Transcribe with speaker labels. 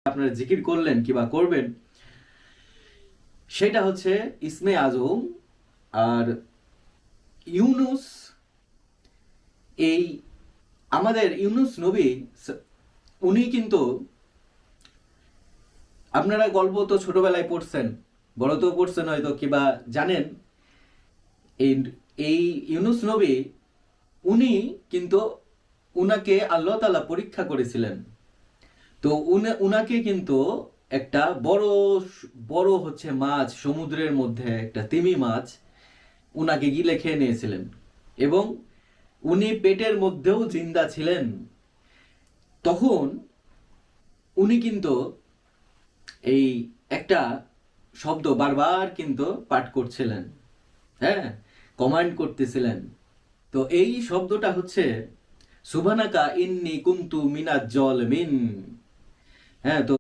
Speaker 1: আপনারা জিকির করলেন কিবা করবেন, সেটা হচ্ছে ইসমে আজম। আর ইউনুস, এই আমাদের ইউনুস নবী, উনি কিন্তু, আপনারা গল্প তো ছোটবেলায় পড়ছেন, বড় তো পড়ছেন হয়তো কিবা জানেন, এই এই ইউনুস নবী, উনি কিন্তু, উনাকে আল্লাহ তাআলা পরীক্ষা করেছিলেন। তো উনাকে কিন্তু একটা বড় বড় হচ্ছে মাছ, সমুদ্রের মধ্যে একটা তিমি মাছ উনাকে গিলে খেয়ে নিয়েছিলেন, এবং উনি পেটের মধ্যেও জিন্দা ছিলেন। তখন উনি কিন্তু এই একটা শব্দ বারবার কিন্তু পাঠ করছিলেন, হ্যাঁ, কমান্ড করতেছিলেন। তো এই শব্দটা হচ্ছে সুবহানাকা ইন্নী কুনতু মিনাজ জালিমিন। হ্যাঁ, তো